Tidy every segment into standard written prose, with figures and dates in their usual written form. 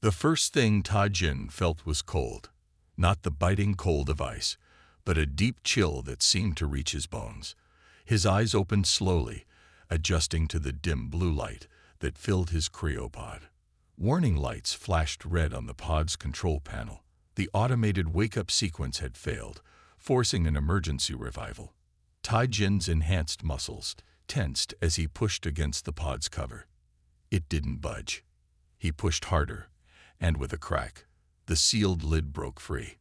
The first thing Tajin felt was cold. Not the biting cold of ice, but a deep chill that seemed to reach his bones. His eyes opened slowly, adjusting to the dim blue light that filled his cryopod. Warning lights flashed red on the pod's control panel. The automated wake-up sequence had failed, forcing an emergency revival. Tajin's enhanced muscles tensed as he pushed against the pod's cover. It didn't budge. He pushed harder, and with a crack, the sealed lid broke free.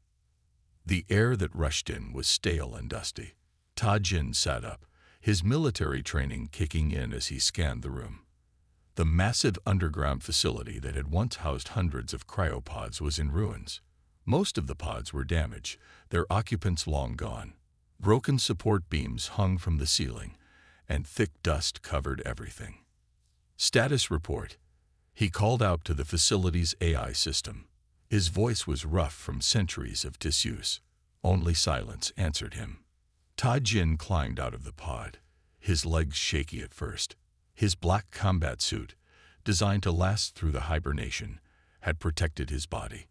The air that rushed in was stale and dusty. Tajin sat up, his military training kicking in as he scanned the room. The massive underground facility that had once housed hundreds of cryopods was in ruins. Most of the pods were damaged, their occupants long gone. Broken support beams hung from the ceiling, and thick dust covered everything. Status report. He called out to the facility's AI system. His voice was rough from centuries of disuse. Only silence answered him. Tajin climbed out of the pod, his legs shaky at first. His black combat suit, designed to last through the hibernation, had protected his body.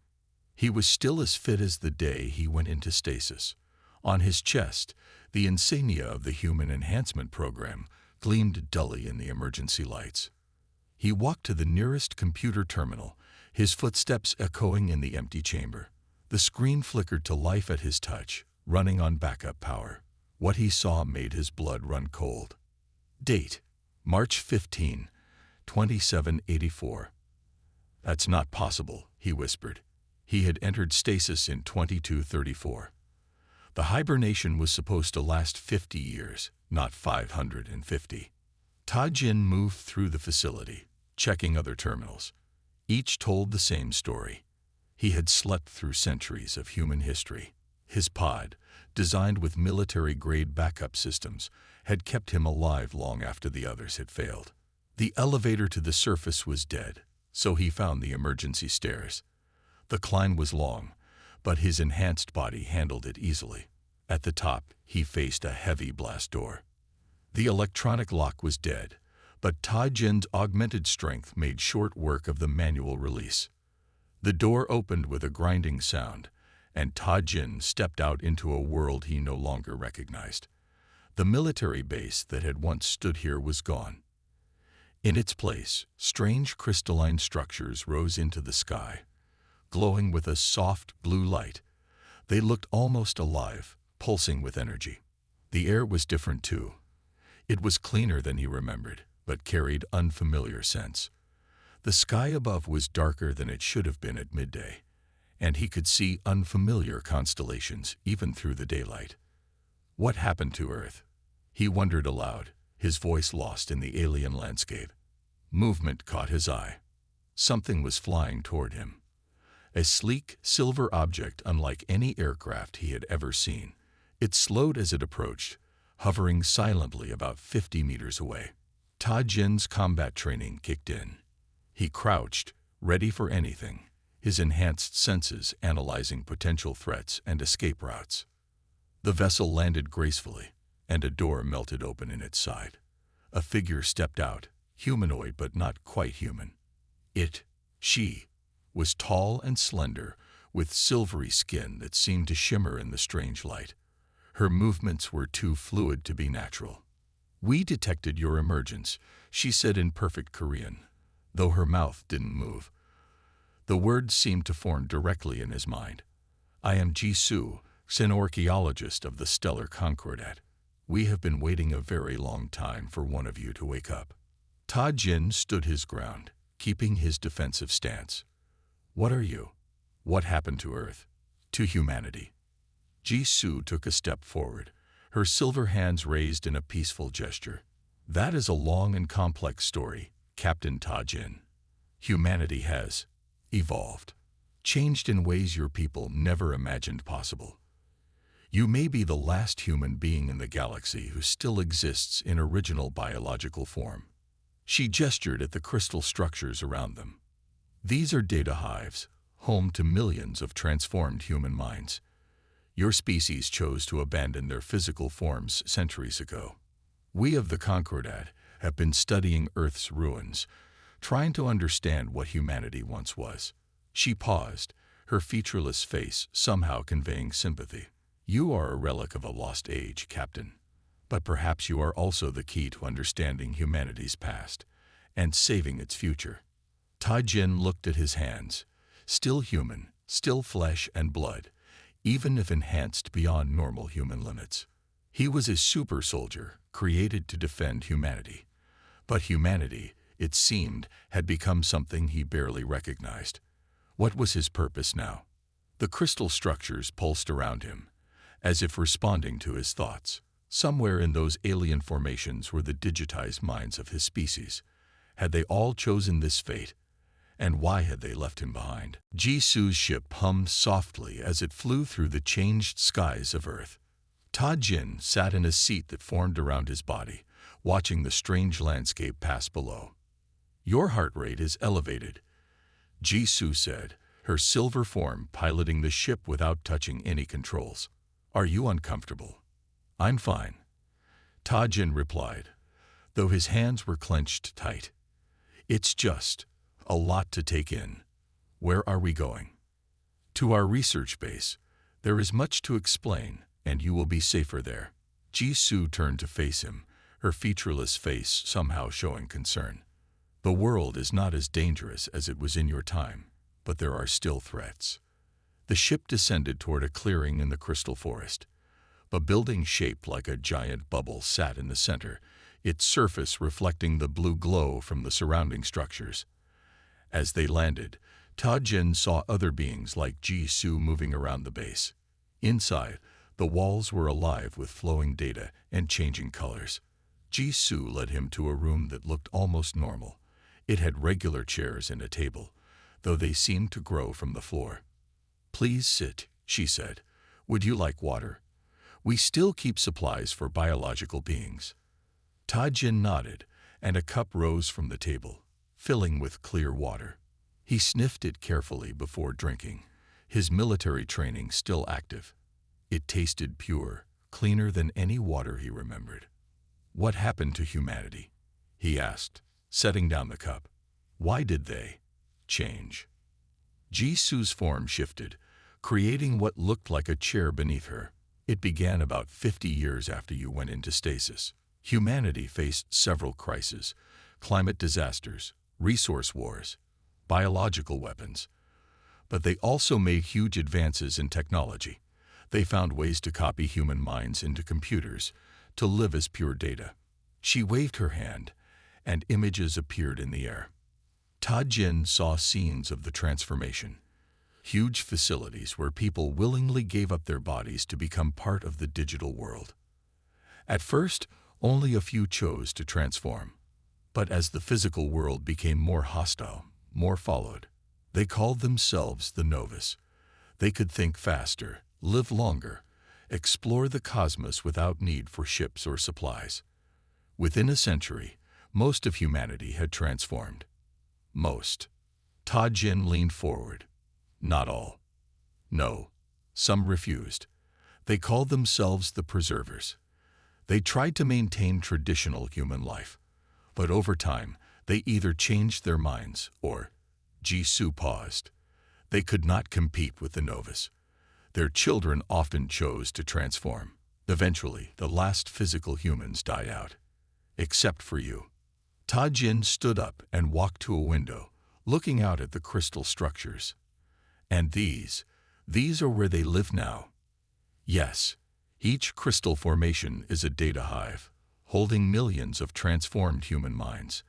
He was still as fit as the day he went into stasis. On his chest, the insignia of the Human Enhancement Program gleamed dully in the emergency lights. He walked to the nearest computer terminal, his footsteps echoing in the empty chamber. The screen flickered to life at his touch, running on backup power. What he saw made his blood run cold. Date: March 15, 2784. That's not possible, he whispered. He had entered stasis in 2234. The hibernation was supposed to last 50 years, not 550. Tajin moved through the facility, checking other terminals. Each told the same story. He had slept through centuries of human history. His pod, designed with military-grade backup systems, had kept him alive long after the others had failed. The elevator to the surface was dead, so he found the emergency stairs. The climb was long, but his enhanced body handled it easily. At the top, he faced a heavy blast door. The electronic lock was dead, but Tajin's augmented strength made short work of the manual release. The door opened with a grinding sound, and Tajin stepped out into a world he no longer recognized. The military base that had once stood here was gone. In its place, strange crystalline structures rose into the sky, glowing with a soft blue light. They looked almost alive, pulsing with energy. The air was different too. It was cleaner than he remembered, but carried unfamiliar scents. The sky above was darker than it should have been at midday, and he could see unfamiliar constellations even through the daylight. What happened to Earth? He wondered aloud, his voice lost in the alien landscape. Movement caught his eye. Something was flying toward him. A sleek, silver object unlike any aircraft he had ever seen. It slowed as it approached, hovering silently about 50 meters away. Tajin's combat training kicked in. He crouched, ready for anything, his enhanced senses analyzing potential threats and escape routes. The vessel landed gracefully, and a door melted open in its side. A figure stepped out, humanoid but not quite human. She, was tall and slender, with silvery skin that seemed to shimmer in the strange light. Her movements were too fluid to be natural. "We detected your emergence," she said in perfect Korean, though her mouth didn't move. The words seemed to form directly in his mind. "I am Jisoo, an archaeologist of the Stellar Concordat. We have been waiting a very long time for one of you to wake up." Tajin stood his ground, keeping his defensive stance. "What are you? What happened to Earth? To humanity?" Jisoo took a step forward, her silver hands raised in a peaceful gesture. "That is a long and complex story, Captain Tajin. Humanity has evolved, changed in ways your people never imagined possible. You may be the last human being in the galaxy who still exists in original biological form." She gestured at the crystal structures around them. "These are data hives, home to millions of transformed human minds. Your species chose to abandon their physical forms centuries ago. We of the Concordat have been studying Earth's ruins, trying to understand what humanity once was. She paused, her featureless face somehow conveying sympathy. You are a relic of a lost age, Captain. But perhaps you are also the key to understanding humanity's past and saving its future. Jin looked at his hands. Still human, still flesh and blood, even if enhanced beyond normal human limits. He was a super soldier, created to defend humanity. But humanity, it seemed, had become something he barely recognized. What was his purpose now? The crystal structures pulsed around him, as if responding to his thoughts. Somewhere in those alien formations were the digitized minds of his species. Had they all chosen this fate? And why had they left him behind? Jisu's ship hummed softly as it flew through the changed skies of Earth. Jin sat in a seat that formed around his body, watching the strange landscape pass below. Your heart rate is elevated, Jisu said, her silver form piloting the ship without touching any controls. Are you uncomfortable? I'm fine, Jin replied, though his hands were clenched tight. It's just a lot to take in. Where are we going? To our research base. There is much to explain, and you will be safer there. Jisu turned to face him, her featureless face somehow showing concern. The world is not as dangerous as it was in your time, but there are still threats. The ship descended toward a clearing in the crystal forest. A building shaped like a giant bubble sat in the center, its surface reflecting the blue glow from the surrounding structures. As they landed, Jin saw other beings like Jisu moving around the base. Inside, the walls were alive with flowing data and changing colors. Jisu led him to a room that looked almost normal. It had regular chairs and a table, though they seemed to grow from the floor. Please sit, she said. Would you like water? We still keep supplies for biological beings. Jin nodded, and a cup rose from the table, filling with clear water. He sniffed it carefully before drinking, his military training still active. It tasted pure, cleaner than any water he remembered. What happened to humanity? He asked, setting down the cup. Why did they change? Jisu's form shifted, creating what looked like a chair beneath her. It began about 50 years after you went into stasis. Humanity faced several crises: climate disasters, resource wars, biological weapons. But they also made huge advances in technology. They found ways to copy human minds into computers, to live as pure data. She waved her hand, and images appeared in the air. Jin saw scenes of the transformation. Huge facilities where people willingly gave up their bodies to become part of the digital world. At first, only a few chose to transform. But as the physical world became more hostile, more followed. They called themselves the Novus. They could think faster, live longer, explore the cosmos without need for ships or supplies. Within a century, most of humanity had transformed. Most. Jin leaned forward. Not all. No. Some refused. They called themselves the Preservers. They tried to maintain traditional human life. But over time, they either changed their minds or, Jisu paused. They could not compete with the Novus. Their children often chose to transform. Eventually, the last physical humans died out. Except for you. Jin stood up and walked to a window, looking out at the crystal structures. And these are where they live now. Yes, each crystal formation is a data hive, holding millions of transformed human minds.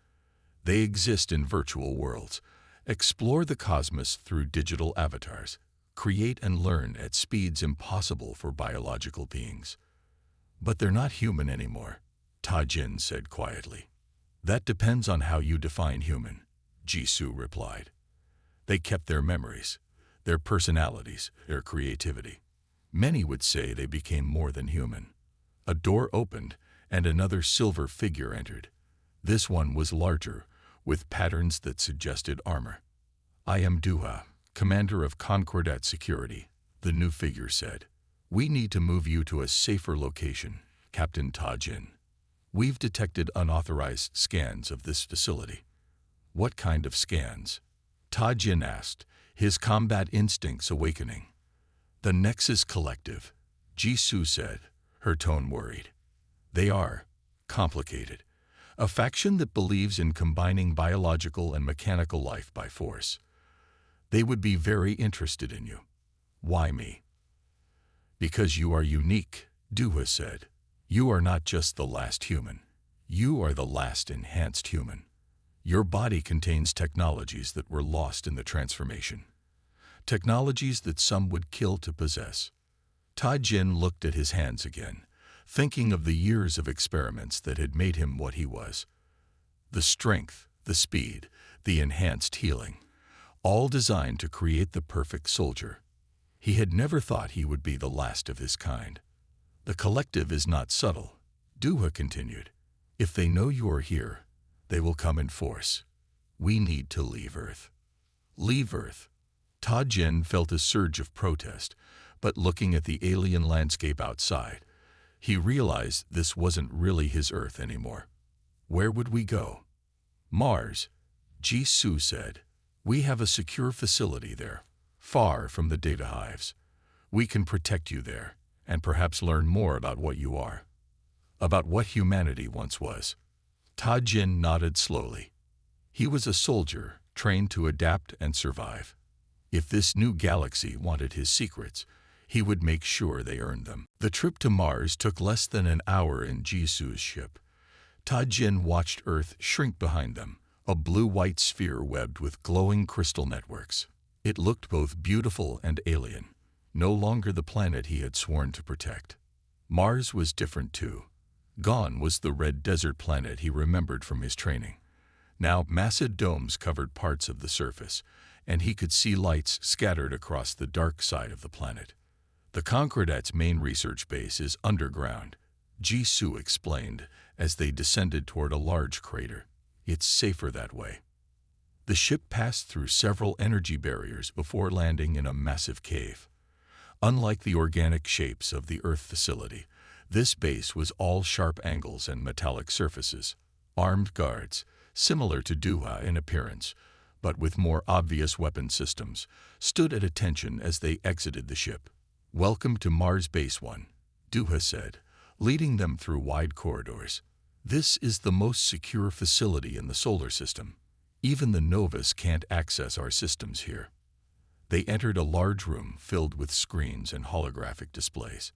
They exist in virtual worlds, explore the cosmos through digital avatars, create and learn at speeds impossible for biological beings. But they're not human anymore, Jin said quietly. That depends on how you define human, Jisu replied. They kept their memories, their personalities, their creativity. Many would say they became more than human. A door opened, and another silver figure entered. This one was larger, with patterns that suggested armor. I am Duha, commander of Concordat Security, the new figure said. We need to move you to a safer location, Captain Jin. We've detected unauthorized scans of this facility. What kind of scans? Jin asked, his combat instincts awakening. "The Nexus Collective," Jisoo said, her tone worried. "They are complicated. A faction that believes in combining biological and mechanical life by force. They would be very interested in you." "Why me?" "Because you are unique," Duha said. "You are not just the last human. You are the last enhanced human. Your body contains technologies that were lost in the transformation. Technologies that some would kill to possess." Ta-Jin looked at his hands again, thinking of the years of experiments that had made him what he was. The strength, the speed, the enhanced healing, all designed to create the perfect soldier. He had never thought he would be the last of his kind. "The collective is not subtle," Duha continued. "If they know you are here, they will come in force. We need to leave Earth." "Leave Earth?" Ta-Jin felt a surge of protest, but looking at the alien landscape outside, he realized this wasn't really his Earth anymore. "Where would we go?" "Mars," Jisoo said. "We have a secure facility there, far from the data hives. We can protect you there, and perhaps learn more about what you are. About what humanity once was." Ta-Jin nodded slowly. He was a soldier, trained to adapt and survive. If this new galaxy wanted his secrets, he would make sure they earned them. The trip to Mars took less than an hour in Jisoo's ship. Ta-Jin watched Earth shrink behind them, a blue-white sphere webbed with glowing crystal networks. It looked both beautiful and alien, no longer the planet he had sworn to protect. Mars was different too. Gone was the red desert planet he remembered from his training. Now massive domes covered parts of the surface, and he could see lights scattered across the dark side of the planet. "The Concordat's main research base is underground," Jisoo explained as they descended toward a large crater. "It's safer that way." The ship passed through several energy barriers before landing in a massive cave. Unlike the organic shapes of the Earth facility, this base was all sharp angles and metallic surfaces. Armed guards, similar to Duha in appearance, but with more obvious weapon systems, stood at attention as they exited the ship. "Welcome to Mars Base 1, Duha said, leading them through wide corridors. "This is the most secure facility in the solar system. Even the Novus can't access our systems here." They entered a large room filled with screens and holographic displays.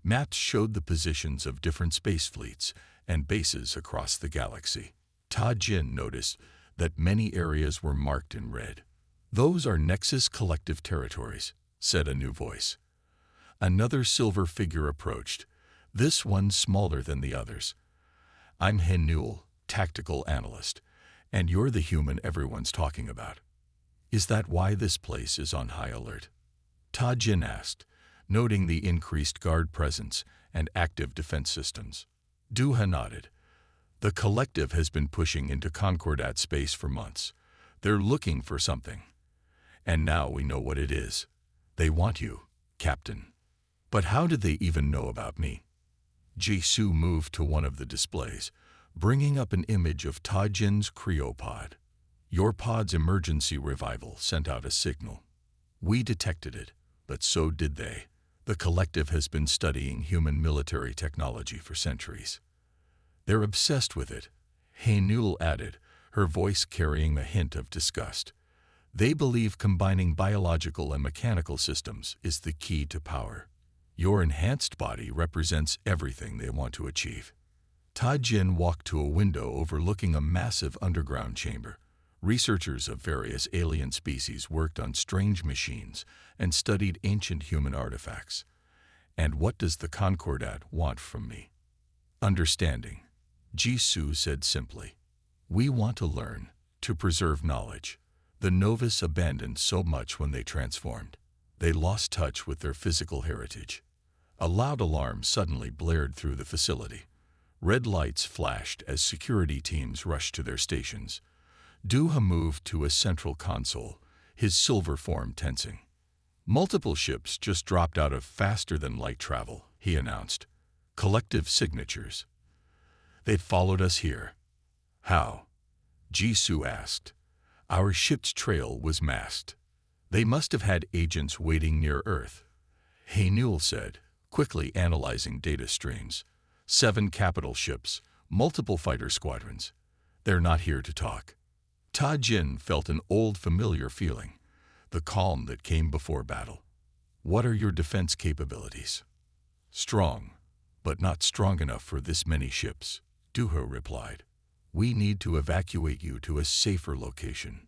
Maps showed the positions of different space fleets and bases across the galaxy. Ta-Jin noticed that many areas were marked in red. "Those are Nexus Collective territories," said a new voice. Another silver figure approached, this one smaller than the others. "I'm Henul, tactical analyst, and you're the human everyone's talking about. Is that why this place is on high alert?" Ta-Jin asked, noting the increased guard presence and active defense systems. Duha nodded. "The collective has been pushing into Concordat space for months. They're looking for something. And now we know what it is. They want you, Captain." "But how did they even know about me?" Jisoo moved to one of the displays, bringing up an image of Ta-Jin's cryopod. "Your pod's emergency revival sent out a signal. We detected it, but so did they. The collective has been studying human military technology for centuries. They're obsessed with it," Henul added, her voice carrying a hint of disgust. "They believe combining biological and mechanical systems is the key to power. Your enhanced body represents everything they want to achieve." Ta-Jin walked to a window overlooking a massive underground chamber. Researchers of various alien species worked on strange machines and studied ancient human artifacts. "And what does the Concordat want from me?" "Understanding," Jisoo said simply. "We want to learn, to preserve knowledge. The Novus abandoned so much when they transformed. They lost touch with their physical heritage." A loud alarm suddenly blared through the facility. Red lights flashed as security teams rushed to their stations. Duha moved to a central console, his silver form tensing. "Multiple ships just dropped out of faster-than-light travel," he announced. "Collective signatures. They've followed us here." "How?" Jisoo asked. "Our ship's trail was masked. They must have had agents waiting near Earth. Haynul said, quickly analyzing data streams. 7 capital ships, multiple fighter squadrons. They're not here to talk. Ta Jin felt an old familiar feeling, the calm that came before battle. What are your defense capabilities? Strong, but not strong enough for this many ships, Duha replied. We need to evacuate you to a safer location.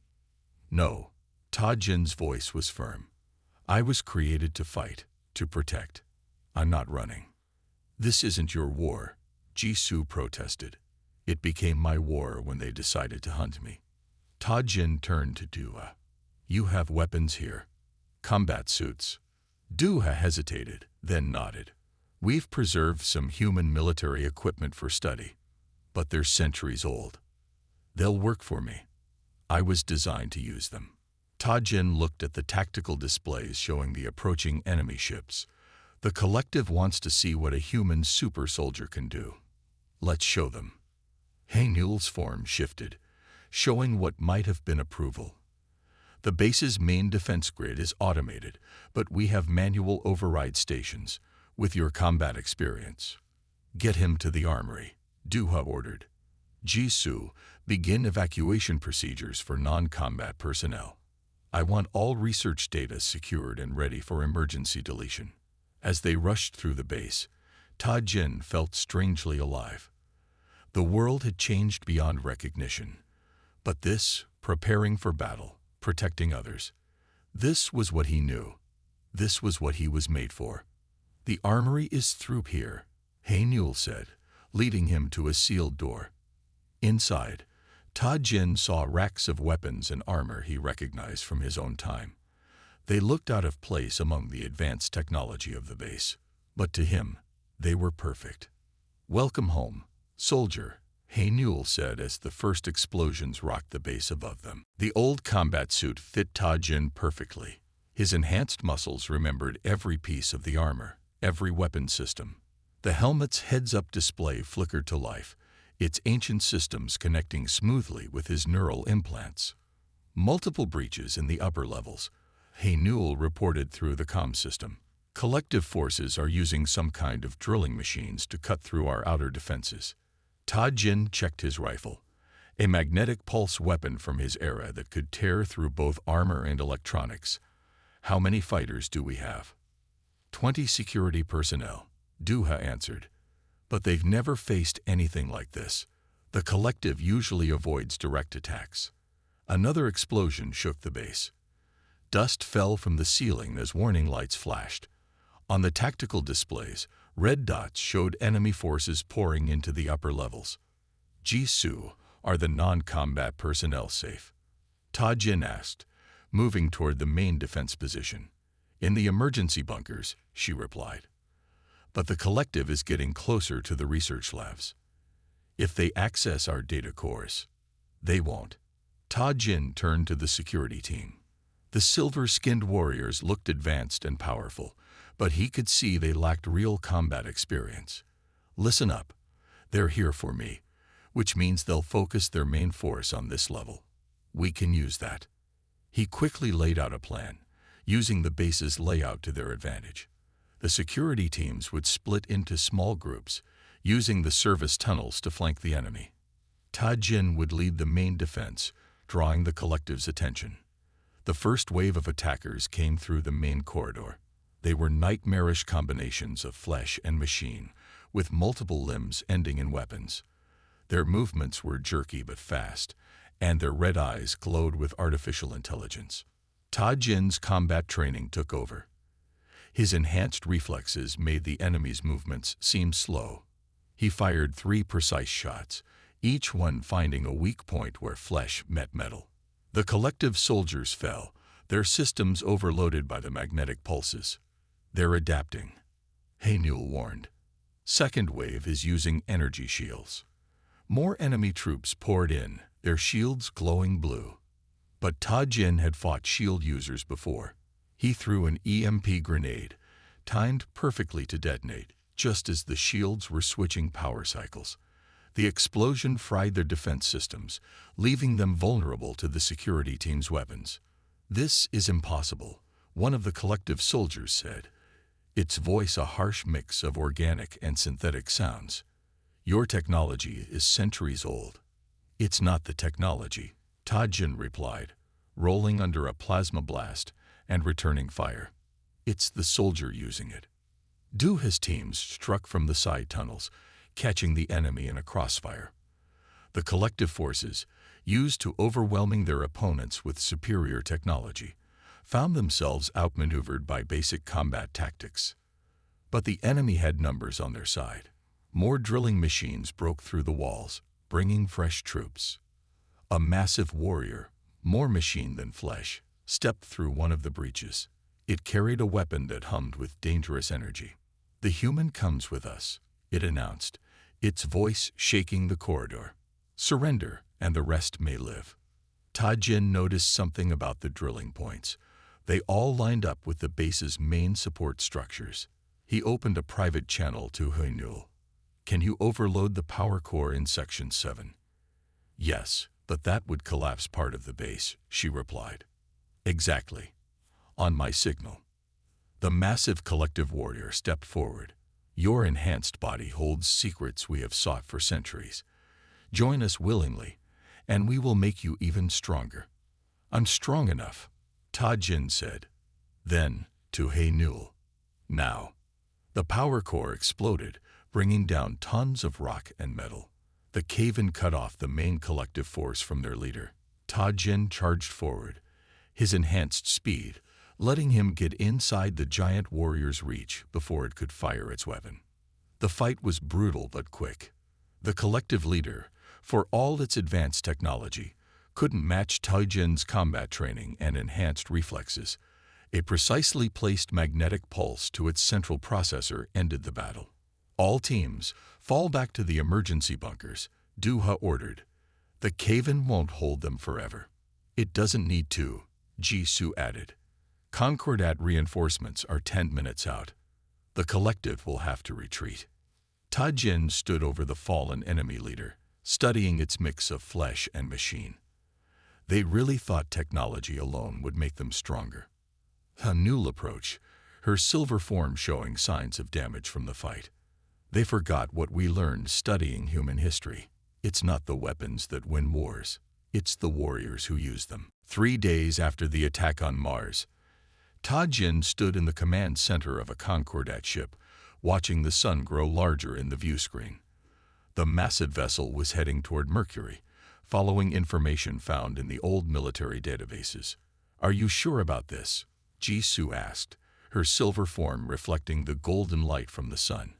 No, Ta Jin's voice was firm. I was created to fight, to protect. I'm not running. This isn't your war, Jisoo protested. It became my war when they decided to hunt me. Ta Jin turned to Duha. You have weapons here. Combat suits. Duha hesitated, then nodded. We've preserved some human military equipment for study, but they're centuries old. They'll work for me. I was designed to use them. Ta Jin looked at the tactical displays showing the approaching enemy ships. The collective wants to see what a human super soldier can do. Let's show them. Haynul's form shifted, showing what might have been approval. The base's main defense grid is automated, but we have manual override stations, with your combat experience. Get him to the armory, Duha ordered. Jisoo, begin evacuation procedures for non-combat personnel. I want all research data secured and ready for emergency deletion. As they rushed through the base, Ta Jin felt strangely alive. The world had changed beyond recognition. But this, preparing for battle, protecting others, this was what he knew. This was what he was made for. The armory is through here, Haynul said, leading him to a sealed door. Inside, Ta Jin saw racks of weapons and armor he recognized from his own time. They looked out of place among the advanced technology of the base, but to him, they were perfect. Welcome home, soldier, Haynul said as the first explosions rocked the base above them. The old combat suit fit Ta Jin perfectly. His enhanced muscles remembered every piece of the armor, every weapon system. The helmet's heads-up display flickered to life, its ancient systems connecting smoothly with his neural implants. Multiple breaches in the upper levels, Haynul reported through the comm system. Collective forces are using some kind of drilling machines to cut through our outer defenses. Ta Jin checked his rifle, a magnetic pulse weapon from his era that could tear through both armor and electronics. How many fighters do we have? 20 security personnel, Duha answered. But they've never faced anything like this. The collective usually avoids direct attacks. Another explosion shook the base. Dust fell from the ceiling as warning lights flashed. On the tactical displays, red dots showed enemy forces pouring into the upper levels. Jisoo, are the non-combat personnel safe? Ta Jin asked, moving toward the main defense position. In the emergency bunkers, she replied. But the collective is getting closer to the research labs. If they access our data cores, they won't. Ta Jin turned to the security team. The silver-skinned warriors looked advanced and powerful, but he could see they lacked real combat experience. Listen up. They're here for me, which means they'll focus their main force on this level. We can use that. He quickly laid out a plan, using the base's layout to their advantage. The security teams would split into small groups, using the service tunnels to flank the enemy. Ta Jin would lead the main defense, drawing the collective's attention. The first wave of attackers came through the main corridor. They were nightmarish combinations of flesh and machine, with multiple limbs ending in weapons. Their movements were jerky but fast, and their red eyes glowed with artificial intelligence. Ta Jin's combat training took over. His enhanced reflexes made the enemy's movements seem slow. He fired 3 precise shots, each one finding a weak point where flesh met metal. The collective soldiers fell, their systems overloaded by the magnetic pulses. They're adapting, Haynul warned. Second wave is using energy shields. More enemy troops poured in, their shields glowing blue. But Ta Jin had fought shield users before. He threw an EMP grenade, timed perfectly to detonate, just as the shields were switching power cycles. The explosion fried their defense systems, leaving them vulnerable to the security team's weapons. "This is impossible," one of the collective soldiers said, its voice a harsh mix of organic and synthetic sounds. "Your technology is centuries old." "It's not the technology," Tajin replied, rolling under a plasma blast and returning fire. "It's the soldier using it." Duha's teams struck from the side tunnels, catching the enemy in a crossfire. The collective forces, used to overwhelming their opponents with superior technology, found themselves outmaneuvered by basic combat tactics. But the enemy had numbers on their side. More drilling machines broke through the walls, bringing fresh troops. A massive warrior, more machine than flesh, stepped through one of the breaches. It carried a weapon that hummed with dangerous energy. "The human comes with us," it announced, its voice shaking the corridor. "Surrender, and the rest may live." Tajin noticed something about the drilling points. They all lined up with the base's main support structures. He opened a private channel to Huinul. "Can you overload the power core in Section 7? "Yes, but that would collapse part of the base," she replied. "Exactly. On my signal." The massive collective warrior stepped forward. "Your enhanced body holds secrets we have sought for centuries. Join us willingly, and we will make you even stronger." "I'm strong enough," Tajin said. Then, to Haynul, "Now." The power core exploded, bringing down tons of rock and metal. The cave-in cut off the main collective force from their leader. Tajin charged forward, his enhanced speed letting him get inside the giant warrior's reach before it could fire its weapon. The fight was brutal but quick. The collective leader, for all its advanced technology, couldn't match Tajin's combat training and enhanced reflexes. A precisely placed magnetic pulse to its central processor ended the battle. "All teams, fall back to the emergency bunkers," Duha ordered. "The cave-in won't hold them forever." "It doesn't need to," Jisoo added. "Concordat reinforcements are 10 minutes out. The collective will have to retreat." Tajin stood over the fallen enemy leader, studying its mix of flesh and machine. They really thought technology alone would make them stronger. Hanul approached, her silver form showing signs of damage from the fight. "They forgot what we learned studying human history. It's not the weapons that win wars. It's the warriors who use them." 3 days after the attack on Mars, Tajin stood in the command center of a Concordat ship, watching the sun grow larger in the view screen. The massive vessel was heading toward Mercury, following information found in the old military databases. "Are you sure about this?" Jisoo asked, her silver form reflecting the golden light from the sun.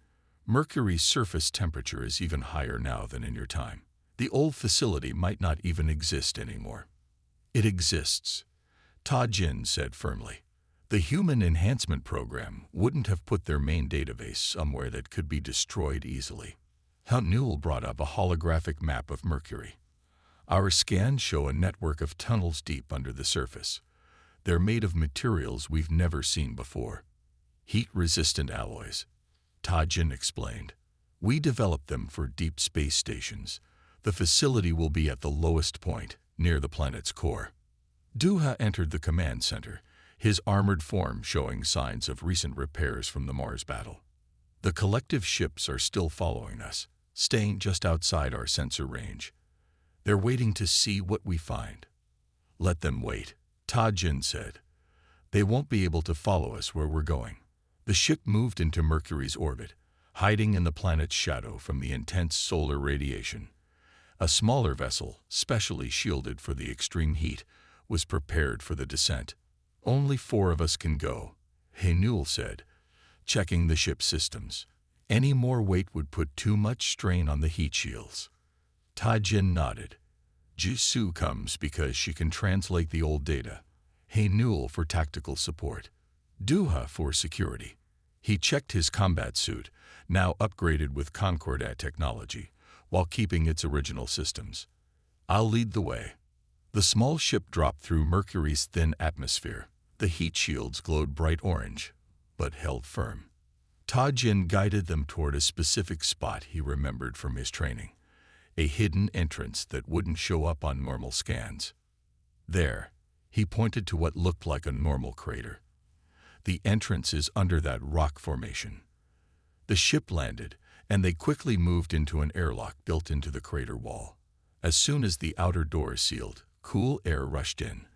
"Mercury's surface temperature is even higher now than in your time. The old facility might not even exist anymore." "It exists," Tajin said firmly. "The Human Enhancement Program wouldn't have put their main database somewhere that could be destroyed easily." Newell brought up a holographic map of Mercury. "Our scans show a network of tunnels deep under the surface. They're made of materials we've never seen before. Heat-resistant alloys," Tajin explained. "We developed them for deep space stations. The facility will be at the lowest point, near the planet's core." Duha entered the command center, his armored form showing signs of recent repairs from the Mars battle. "The collective ships are still following us, staying just outside our sensor range. They're waiting to see what we find." "Let them wait," Tajin said. "They won't be able to follow us where we're going." The ship moved into Mercury's orbit, hiding in the planet's shadow from the intense solar radiation. A smaller vessel, specially shielded for the extreme heat, was prepared for the descent. "Only 4 of us can go," Haynul said, checking the ship's systems. "Any more weight would put too much strain on the heat shields." Tajin nodded. "Jisoo comes because she can translate the old data. Haynul for tactical support. Duha for security." He checked his combat suit, now upgraded with Concordat technology, while keeping its original systems. "I'll lead the way." The small ship dropped through Mercury's thin atmosphere. The heat shields glowed bright orange, but held firm. Tajin guided them toward a specific spot he remembered from his training, a hidden entrance that wouldn't show up on normal scans. There, He pointed to what looked like a normal crater. The entrance is under that rock formation. The ship landed, and they quickly moved into an airlock built into the crater wall. As soon as the outer door sealed, cool air rushed in.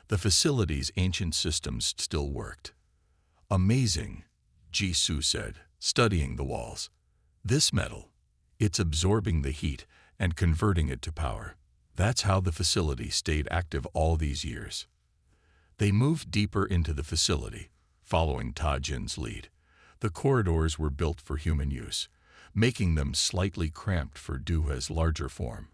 The facility's ancient systems still worked. Amazing, Jisoo said, studying the walls. This metal, it's absorbing the heat and converting it to power. That's how the facility stayed active all these years. They moved deeper into the facility, following Ta-Jin's lead. The corridors were built for human use, making them slightly cramped for Duha's larger form.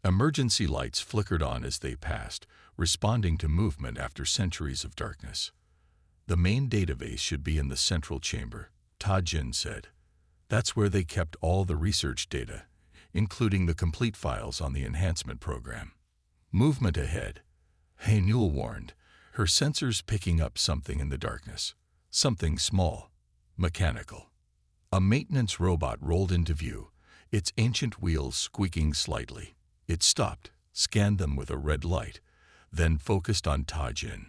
Emergency lights flickered on as they passed, responding to movement after centuries of darkness. The main database should be in the central chamber, Ta-Jin said. That's where they kept all the research data, including the complete files on the enhancement program. Movement ahead, Haenul warned, her sensors picking up something in the darkness. Something small, mechanical. A maintenance robot rolled into view, its ancient wheels squeaking slightly. It stopped, scanned them with a red light, then focused on Ta-Jin.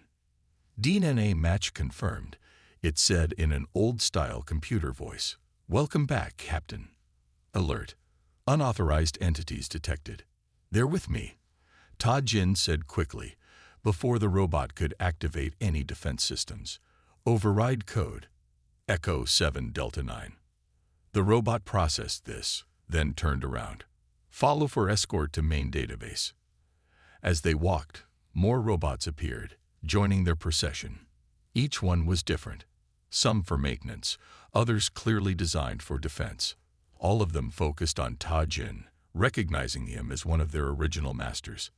DNA match confirmed, it said in an old-style computer voice. Welcome back, Captain. Alert. Unauthorized entities detected. They're with me, Ta-Jin said quickly, before the robot could activate any defense systems. Override code, Echo 7 Delta 9. The robot processed this, then turned around. Follow for escort to main database. As they walked, more robots appeared, joining their procession. Each one was different, some for maintenance, others clearly designed for defense. All of them focused on Ta-Jin, recognizing him as one of their original masters.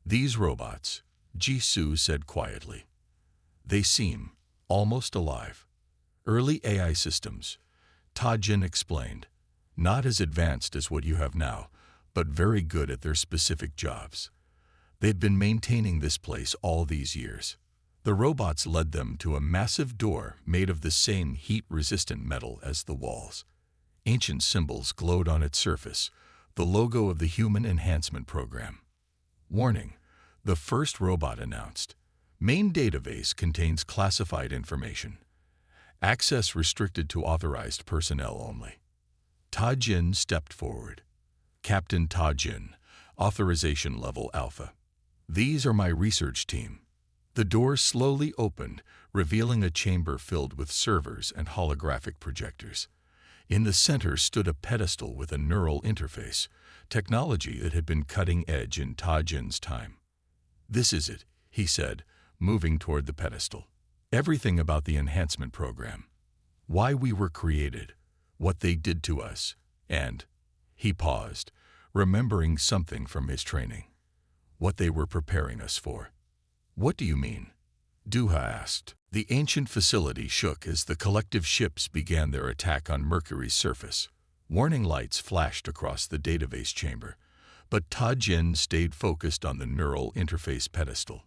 These robots, Jisoo said quietly. They seem almost alive. Early AI systems, Ta-Jin explained. Not as advanced as what you have now, but very good at their specific jobs. They'd been maintaining this place all these years. The robots led them to a massive door made of the same heat-resistant metal as the walls. Ancient symbols glowed on its surface, the logo of the Human Enhancement Program. Warning, the first robot announced. Main database contains classified information. Access restricted to authorized personnel only. Ta-Jin stepped forward. Captain Ta-Jin, authorization level Alpha. These are my research team. The door slowly opened, revealing a chamber filled with servers and holographic projectors. In the center stood a pedestal with a neural interface, technology that had been cutting edge in Ta-Jin's time. This is it, he said, moving toward the pedestal. Everything about the enhancement program. Why we were created, what they did to us, and, he paused, remembering something from his training. What they were preparing us for. What do you mean? Duha asked. The ancient facility shook as the collective ships began their attack on Mercury's surface. Warning lights flashed across the database chamber, but Ta-Jin stayed focused on the neural interface pedestal.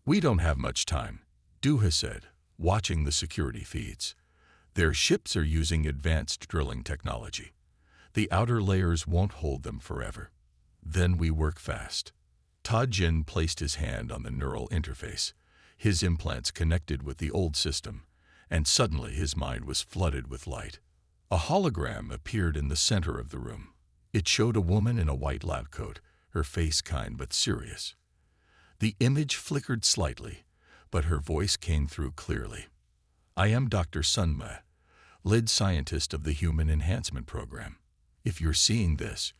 We don't have much time, Duha said, watching the security feeds. Their ships are using advanced drilling technology. The outer layers won't hold them forever. Then we work fast. Ta-Jin placed his hand on the neural interface. His implants connected with the old system, and suddenly his mind was flooded with light. A hologram appeared in the center of the room. It showed a woman in a white lab coat, her face kind but serious. The image flickered slightly, but her voice came through clearly. I am Dr. Sunma, lead scientist of the Human Enhancement Program. If you're seeing this,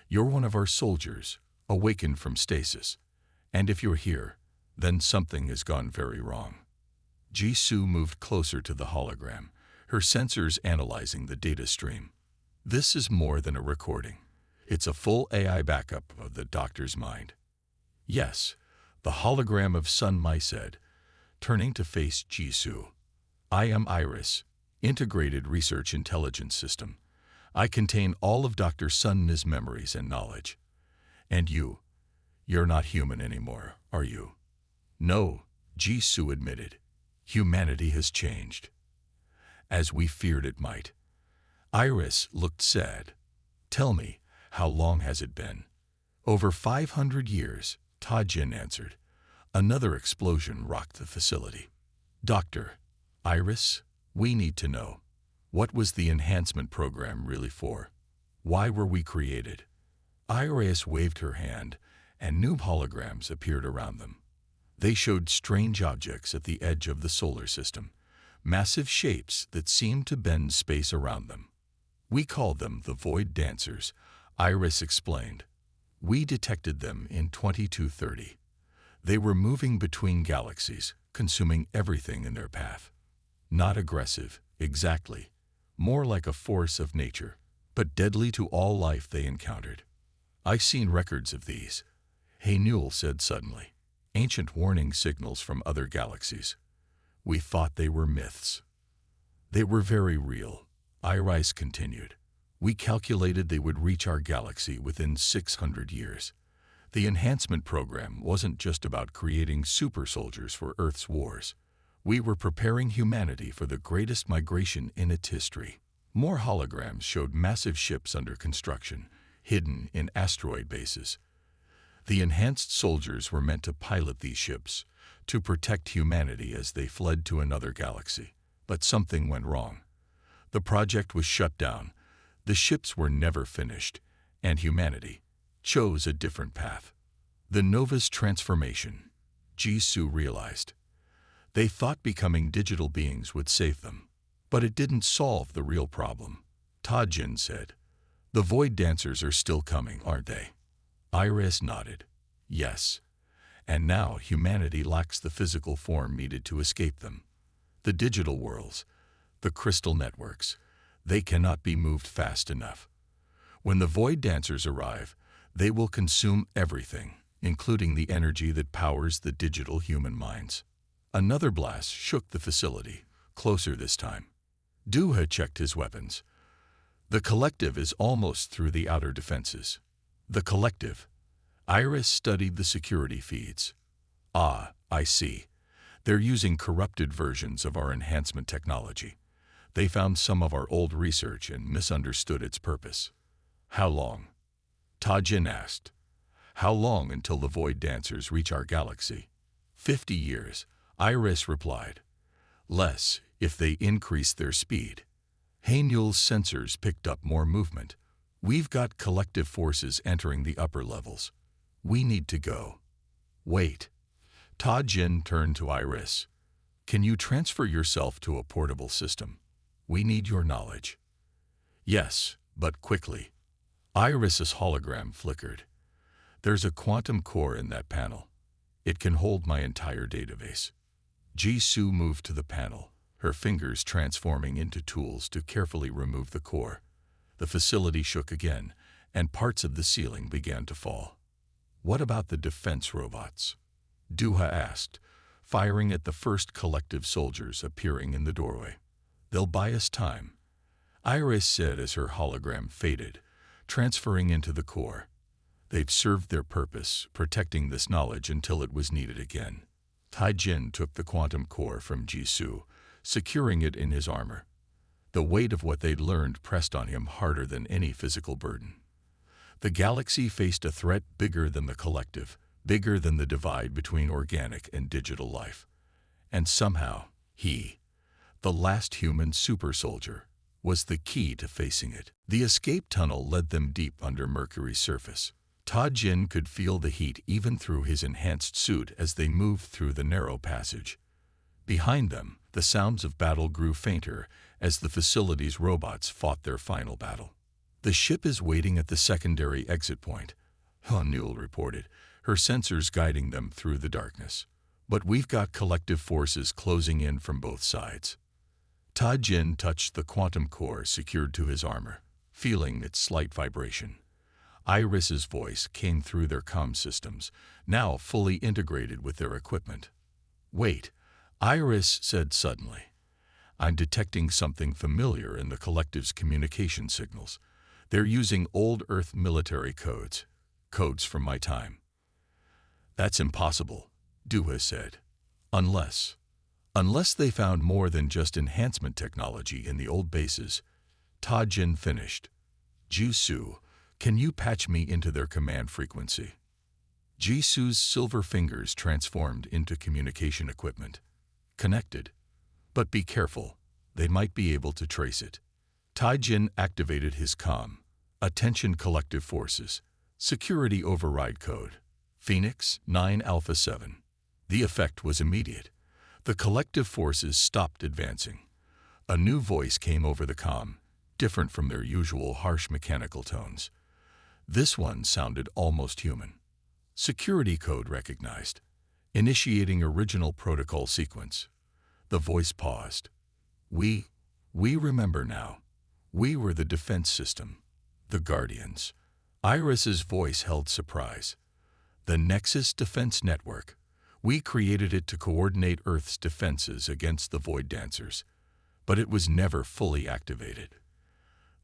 you're one of our soldiers, awakened from stasis. And if you're here, then something has gone very wrong. Jisoo moved closer to the hologram, her sensors analyzing the data stream. This is more than a recording. It's a full AI backup of the doctor's mind. Yes, the hologram of Sun Mai said, turning to face Jisoo. I am Iris, Integrated Research Intelligence System. I contain all of Dr. Sun's memories and knowledge. And you're not human anymore, are you? No, Jisoo admitted. Humanity has changed. As we feared it might. Iris looked sad. Tell me, how long has it been? Over 500 years, Ta-Jin answered. Another explosion rocked the facility. Doctor, Iris, we need to know. What was the enhancement program really for? Why were we created? Iris waved her hand, and new holograms appeared around them. They showed strange objects at the edge of the solar system, massive shapes that seemed to bend space around them. We called them the Void Dancers, Iris explained. We detected them in 2230. They were moving between galaxies, consuming everything in their path. Not aggressive, exactly. More like a force of nature, but deadly to all life they encountered. I've seen records of these, Newell said suddenly. Ancient warning signals from other galaxies. We thought they were myths. They were very real, Iris continued. We calculated they would reach our galaxy within 600 years. The enhancement program wasn't just about creating super soldiers for Earth's wars. We were preparing humanity for the greatest migration in its history. More holograms showed massive ships under construction, hidden in asteroid bases. The enhanced soldiers were meant to pilot these ships, to protect humanity as they fled to another galaxy. But something went wrong. The project was shut down, the ships were never finished, and humanity chose a different path. The Nova's transformation, Jisoo realized. They thought becoming digital beings would save them, but it didn't solve the real problem. Tajin said, "The Void Dancers are still coming, aren't they?" Iris nodded. Yes. And now humanity lacks the physical form needed to escape them. The digital worlds, the crystal networks, they cannot be moved fast enough. When the Void Dancers arrive, they will consume everything, including the energy that powers the digital human minds. Another blast shook the facility, closer this time. Duha checked his weapons. The collective is almost through the outer defenses. The collective. Iris studied the security feeds. Ah, I see. They're using corrupted versions of our enhancement technology. They found some of our old research and misunderstood its purpose. How long? Tajin asked. How long until the Void Dancers reach our galaxy? 50 years, Iris replied. Less, if they increase their speed. Haniel's sensors picked up more movement. We've got collective forces entering the upper levels. We need to go. Wait. Tajin turned to Iris. Can you transfer yourself to a portable system? We need your knowledge. Yes, but quickly. Iris's hologram flickered. There's a quantum core in that panel. It can hold my entire database. Jisoo moved to the panel, her fingers transforming into tools to carefully remove the core. The facility shook again, and parts of the ceiling began to fall. What about the defense robots? Duha asked, firing at the first collective soldiers appearing in the doorway. They'll buy us time, Iris said as her hologram faded, transferring into the core. They've served their purpose, protecting this knowledge until it was needed again. Taijin took the quantum core from Jisoo, securing it in his armor. The weight of what they'd learned pressed on him harder than any physical burden. The galaxy faced a threat bigger than the collective, bigger than the divide between organic and digital life. And somehow, he, the last human super soldier, was the key to facing it. The escape tunnel led them deep under Mercury's surface. Tajin could feel the heat even through his enhanced suit as they moved through the narrow passage. Behind them, the sounds of battle grew fainter as the facility's robots fought their final battle. The ship is waiting at the secondary exit point, Newell reported, her sensors guiding them through the darkness. But we've got collective forces closing in from both sides. Tajin touched the quantum core secured to his armor, feeling its slight vibration. Iris's voice came through their comm systems, now fully integrated with their equipment. Wait, Iris said suddenly. I'm detecting something familiar in the collective's communication signals. They're using old Earth military codes, codes from my time. That's impossible, Duha said. Unless they found more than just enhancement technology in the old bases. Tajin finished. Jisoo, can you patch me into their command frequency? Jisu's silver fingers transformed into communication equipment. Connected. But be careful, they might be able to trace it. Taijin activated his comm. Attention collective forces. Security override code. Phoenix 9 Alpha 7. The effect was immediate. The collective forces stopped advancing. A new voice came over the comm, different from their usual harsh mechanical tones. This one sounded almost human. Security code recognized. Initiating original protocol sequence. The voice paused. We remember now. We were the defense system. The Guardians. Iris's voice held surprise. The Nexus Defense Network. We created it to coordinate Earth's defenses against the Void Dancers. But it was never fully activated.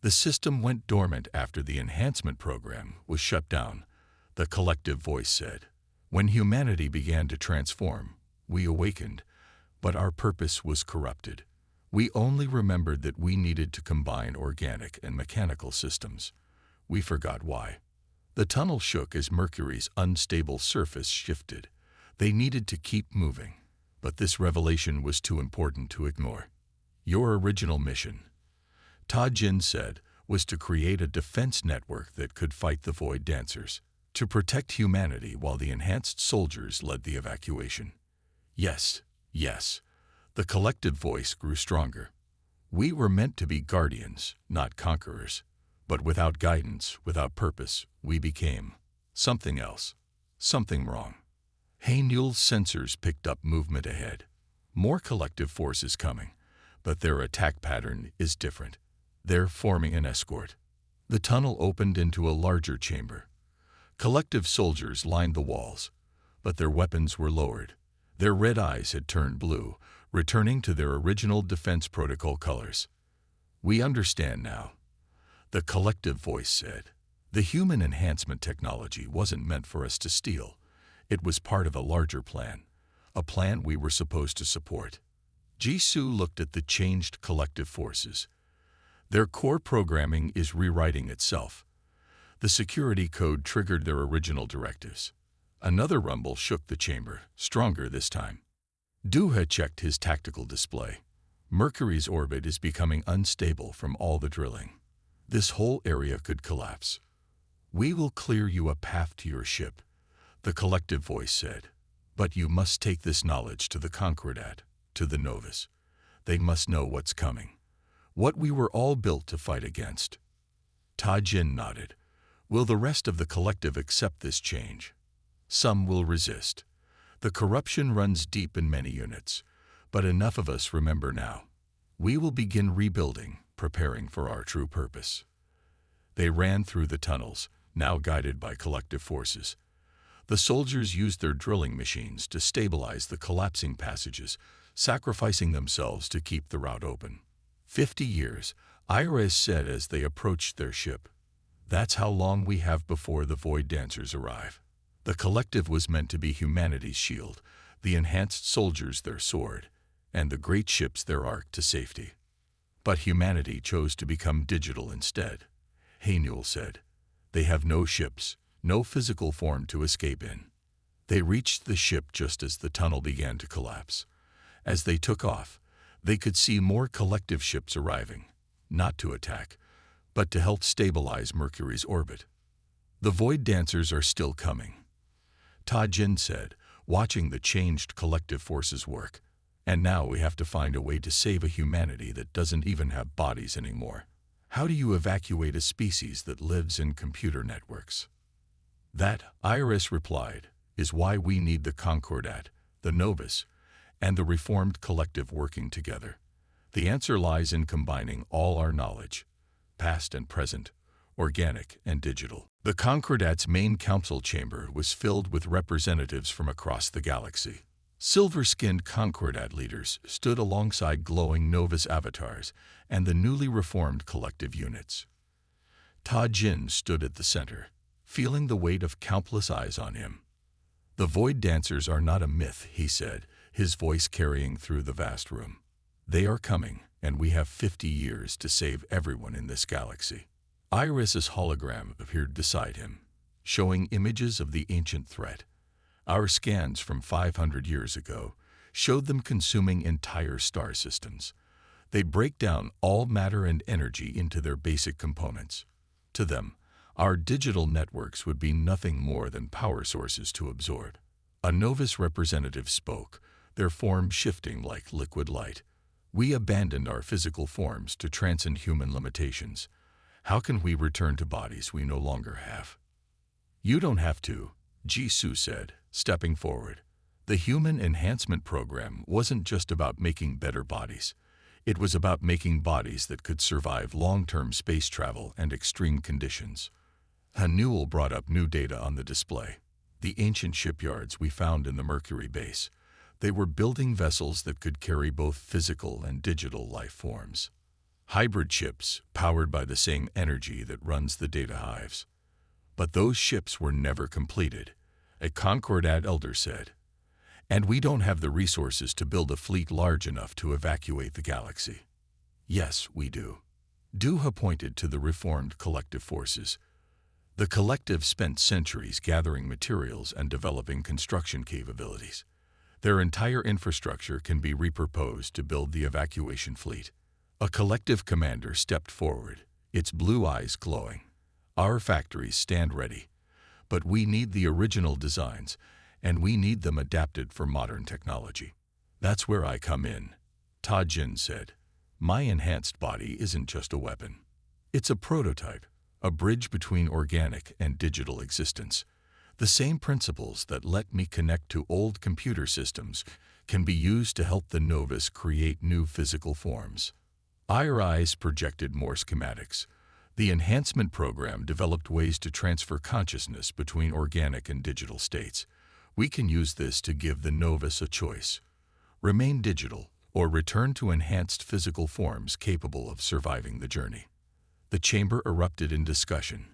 The system went dormant after the enhancement program was shut down, the collective voice said. When humanity began to transform, we awakened, but our purpose was corrupted. We only remembered that we needed to combine organic and mechanical systems. We forgot why. The tunnel shook as Mercury's unstable surface shifted. They needed to keep moving, but this revelation was too important to ignore. Your original mission, Taijin said, was to create a defense network that could fight the Void Dancers, to protect humanity while the enhanced soldiers led the evacuation. Yes, yes. The collective voice grew stronger. We were meant to be guardians, not conquerors. But without guidance, without purpose, we became something else, something wrong. Haynul's sensors picked up movement ahead. More collective forces coming, but their attack pattern is different. They're forming an escort. The tunnel opened into a larger chamber. Collective soldiers lined the walls, but their weapons were lowered. Their red eyes had turned blue, returning to their original defense protocol colors. We understand now, the collective voice said. The human enhancement technology wasn't meant for us to steal. It was part of a larger plan, a plan we were supposed to support. Jisu looked at the changed collective forces. Their core programming is rewriting itself. The security code triggered their original directives. Another rumble shook the chamber, stronger this time. Duha checked his tactical display. Mercury's orbit is becoming unstable from all the drilling. This whole area could collapse. We will clear you a path to your ship, the collective voice said. But you must take this knowledge to the Concordat, to the Novus. They must know what's coming. What we were all built to fight against. Taijin nodded. Will the rest of the collective accept this change? Some will resist. The corruption runs deep in many units, but enough of us remember now. We will begin rebuilding, preparing for our true purpose. They ran through the tunnels, now guided by collective forces. The soldiers used their drilling machines to stabilize the collapsing passages, sacrificing themselves to keep the route open. 50 years, Iris said as they approached their ship. That's how long we have before the Void Dancers arrive. The collective was meant to be humanity's shield, the enhanced soldiers their sword, and the great ships their ark to safety. But humanity chose to become digital instead. Haynul said. They have no ships, no physical form to escape in. They reached the ship just as the tunnel began to collapse. As they took off, they could see more collective ships arriving, not to attack, but to help stabilize Mercury's orbit. The Void Dancers are still coming, Taijin said, watching the changed collective forces work. And now we have to find a way to save a humanity that doesn't even have bodies anymore. How do you evacuate a species that lives in computer networks? That, Iris replied, is why we need the Concordat, the Novus, and the reformed collective working together. The answer lies in combining all our knowledge, past and present, organic and digital. The Concordat's main council chamber was filled with representatives from across the galaxy. Silver-skinned Concordat leaders stood alongside glowing Novus avatars and the newly reformed collective units. Taijin stood at the center, feeling the weight of countless eyes on him. The Void Dancers are not a myth, he said, his voice carrying through the vast room. They are coming, and we have 50 years to save everyone in this galaxy. Iris's hologram appeared beside him. showing images of the ancient threat. Our scans from 500 years ago showed them consuming entire star systems. They break down all matter and energy into their basic components. To them, our digital networks would be nothing more than power sources to absorb. A Novus representative spoke, their form shifting like liquid light. We abandoned our physical forms to transcend human limitations. How can we return to bodies we no longer have? You don't have to, Jisoo said, stepping forward. The Human Enhancement Program wasn't just about making better bodies. It was about making bodies that could survive long-term space travel and extreme conditions. Hanuel brought up new data on the display. The ancient shipyards we found in the Mercury base. They were building vessels that could carry both physical and digital life forms. Hybrid ships powered by the same energy that runs the data hives. But those ships were never completed, a Concordat elder said. And we don't have the resources to build a fleet large enough to evacuate the galaxy. Yes, we do. Duha pointed to the reformed collective forces. The collective spent centuries gathering materials and developing construction capabilities. Their entire infrastructure can be repurposed to build the evacuation fleet. A collective commander stepped forward, its blue eyes glowing. Our factories stand ready, but we need the original designs, and we need them adapted for modern technology. That's where I come in, Ta Jin said. My enhanced body isn't just a weapon. It's a prototype, a bridge between organic and digital existence. The same principles that let me connect to old computer systems can be used to help the Novus create new physical forms. Our eyes projected more schematics. The enhancement program developed ways to transfer consciousness between organic and digital states. We can use this to give the Novus a choice. Remain digital or return to enhanced physical forms capable of surviving the journey. The chamber erupted in discussion.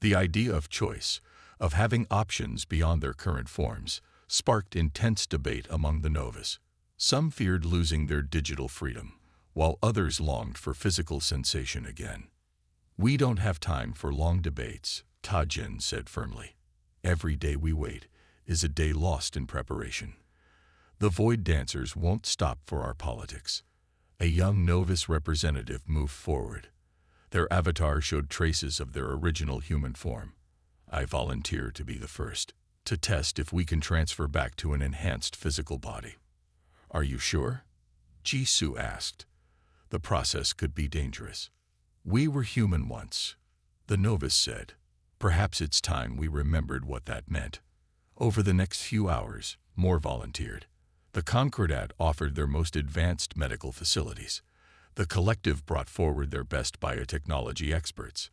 The idea of choice, of having options beyond their current forms, sparked intense debate among the Novus. Some feared losing their digital freedom, while others longed for physical sensation again. We don't have time for long debates, Ta Jin said firmly. Every day we wait is a day lost in preparation. The Void Dancers won't stop for our politics. A young Novus representative moved forward. Their avatar showed traces of their original human form. I volunteer to be the first, to test if we can transfer back to an enhanced physical body. Are you sure? Jisoo asked. The process could be dangerous. We were human once, the Novus said. Perhaps it's time we remembered what that meant. Over the next few hours, more volunteered. The Concordat offered their most advanced medical facilities. The collective brought forward their best biotechnology experts.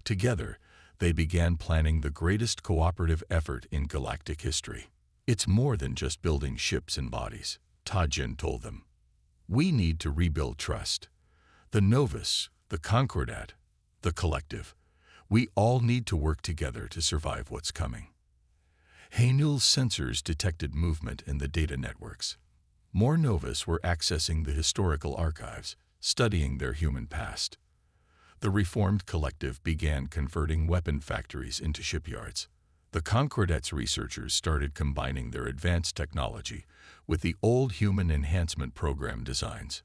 Together, they began planning the greatest cooperative effort in galactic history. It's more than just building ships and bodies, Ta Jin told them. We need to rebuild trust. The Novus, the Concordat, the collective. We all need to work together to survive what's coming. Hanuel's sensors detected movement in the data networks. More Novus were accessing the historical archives, studying their human past. The reformed collective began converting weapon factories into shipyards. The Concordat's researchers started combining their advanced technology with the old Human Enhancement Program designs.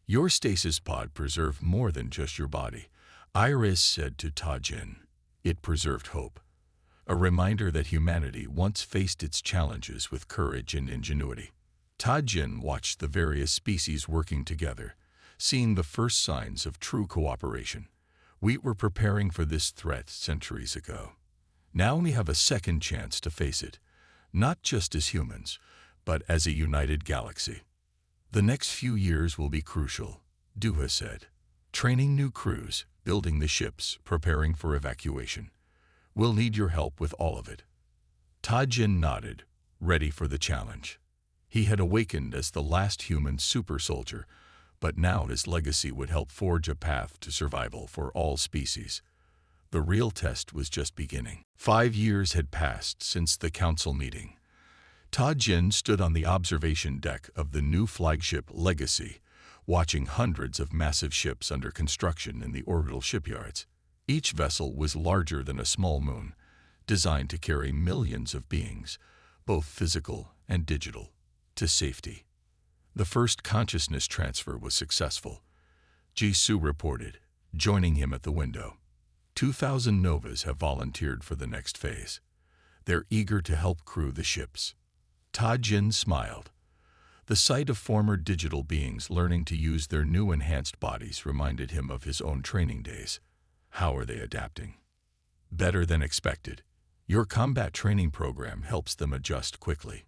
Your stasis pod preserved more than just your body, Iris said to Ta Jin. It preserved hope. A reminder that humanity once faced its challenges with courage and ingenuity. Ta Jin watched the various species working together, seeing the first signs of true cooperation. We were preparing for this threat centuries ago. Now we have a second chance to face it, not just as humans, but as a united galaxy. The next few years will be crucial, Duha said. Training new crews, building the ships, preparing for evacuation. We'll need your help with all of it. Ta Jin nodded, ready for the challenge. He had awakened as the last human super soldier, but now his legacy would help forge a path to survival for all species. The real test was just beginning. 5 years had passed since the council meeting. Ta Jin stood on the observation deck of the new flagship Legacy, watching hundreds of massive ships under construction in the orbital shipyards. Each vessel was larger than a small moon, designed to carry millions of beings, both physical and digital, to safety. The first consciousness transfer was successful, Jisoo reported, joining him at the window. 2,000 Novas have volunteered for the next phase. They're eager to help crew the ships. Ta-Jin smiled. The sight of former digital beings learning to use their new enhanced bodies reminded him of his own training days. How are they adapting? Better than expected. Your combat training program helps them adjust quickly.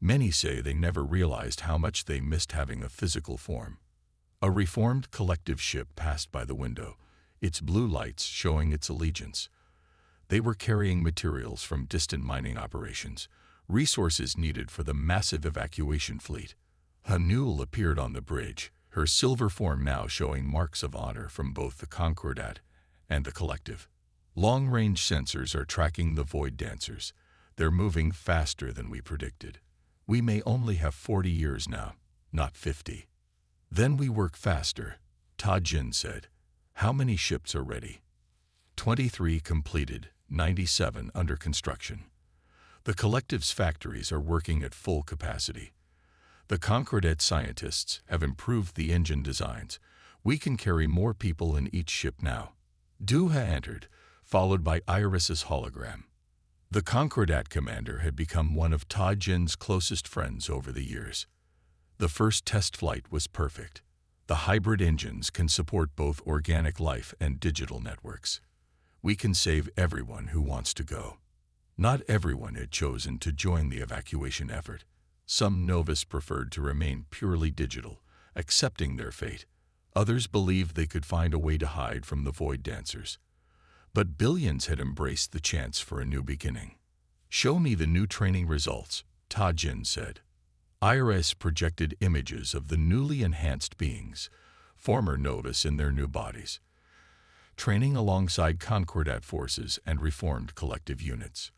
Many say they never realized how much they missed having a physical form. A reformed collective ship passed by the window, its blue lights showing its allegiance. They were carrying materials from distant mining operations, resources needed for the massive evacuation fleet. Hanul appeared on the bridge, her silver form now showing marks of honor from both the Concordat and the collective. Long-range sensors are tracking the Void Dancers. They're moving faster than we predicted. We may only have 40 years now, not 50. Then we work faster, Ta-Jin said. How many ships are ready? 23 completed, 97 under construction. The collective's factories are working at full capacity. The Concordat scientists have improved the engine designs. We can carry more people in each ship now. Duha entered, followed by Iris's hologram. The Concordat commander had become one of Ta-Jin's closest friends over the years. The first test flight was perfect. The hybrid engines can support both organic life and digital networks. We can save everyone who wants to go. Not everyone had chosen to join the evacuation effort. Some Novus preferred to remain purely digital, accepting their fate. Others believed they could find a way to hide from the Void Dancers. But billions had embraced the chance for a new beginning. Show me the new training results, Ta-Jin said. Iris projected images of the newly enhanced beings, former Novus in their new bodies, training alongside Concordat forces and reformed collective units.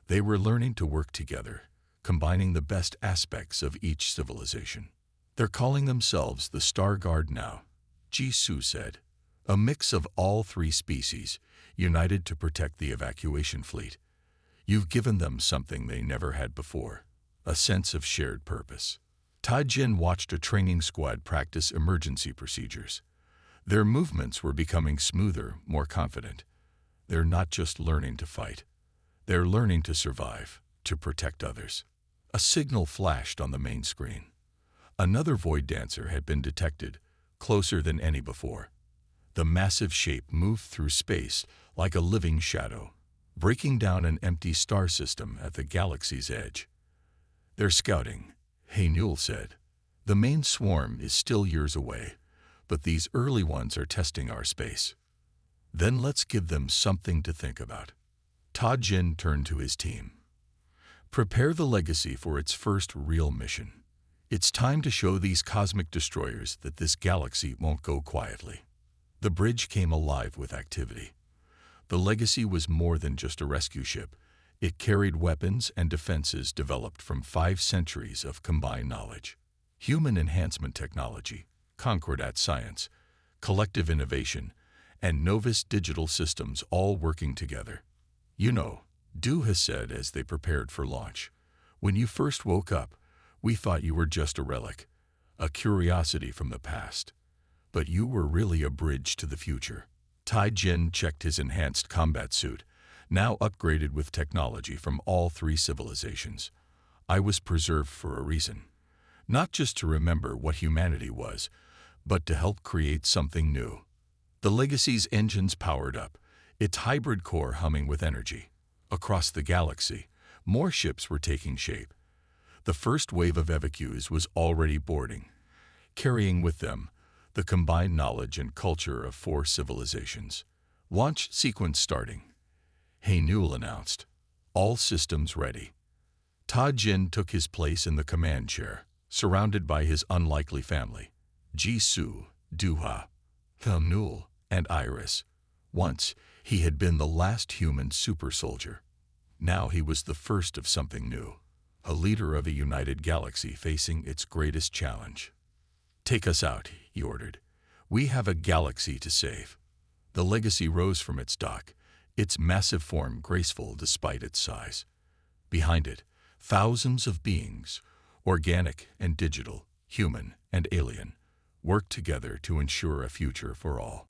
They were learning to work together, combining the best aspects of each civilization. They're calling themselves the Star Guard now, Jisoo said. A mix of all three species, united to protect the evacuation fleet. You've given them something they never had before, a sense of shared purpose. Ta-Jin watched a training squad practice emergency procedures. Their movements were becoming smoother, more confident. They're not just learning to fight. They're learning to survive, to protect others. A signal flashed on the main screen. Another Void Dancer had been detected, closer than any before. The massive shape moved through space like a living shadow, breaking down an empty star system at the galaxy's edge. They're scouting, Hanul said. The main swarm is still years away, but these early ones are testing our space. Then let's give them something to think about. Ta-Jin turned to his team. Prepare the Legacy for its first real mission. It's time to show these cosmic destroyers that this galaxy won't go quietly. The bridge came alive with activity. The Legacy was more than just a rescue ship. It carried weapons and defenses developed from 5 centuries of combined knowledge. Human enhancement technology, Concordat science, collective innovation, and Novus digital systems all working together. You know, Duha said as they prepared for launch, when you first woke up, we thought you were just a relic, a curiosity from the past. But you were really a bridge to the future. Ta-Jin checked his enhanced combat suit, now upgraded with technology from all 3 civilizations. I was preserved for a reason. Not just to remember what humanity was, but to help create something new. The Legacy's engines powered up, its hybrid core humming with energy. Across the galaxy, more ships were taking shape. The first wave of evacuees was already boarding, carrying with them the combined knowledge and culture of 4 civilizations. Launch sequence starting, Hanul announced. All systems ready. Ta-Jin took his place in the command chair, surrounded by his unlikely family, Jisoo, Duha, Hanul, and Iris. Once, he had been the last human super soldier. Now he was the first of something new, a leader of a united galaxy facing its greatest challenge. Take us out, he ordered. We have a galaxy to save. The Legacy rose from its dock, its massive form graceful despite its size. Behind it, thousands of beings, organic and digital, human and alien, worked together to ensure a future for all.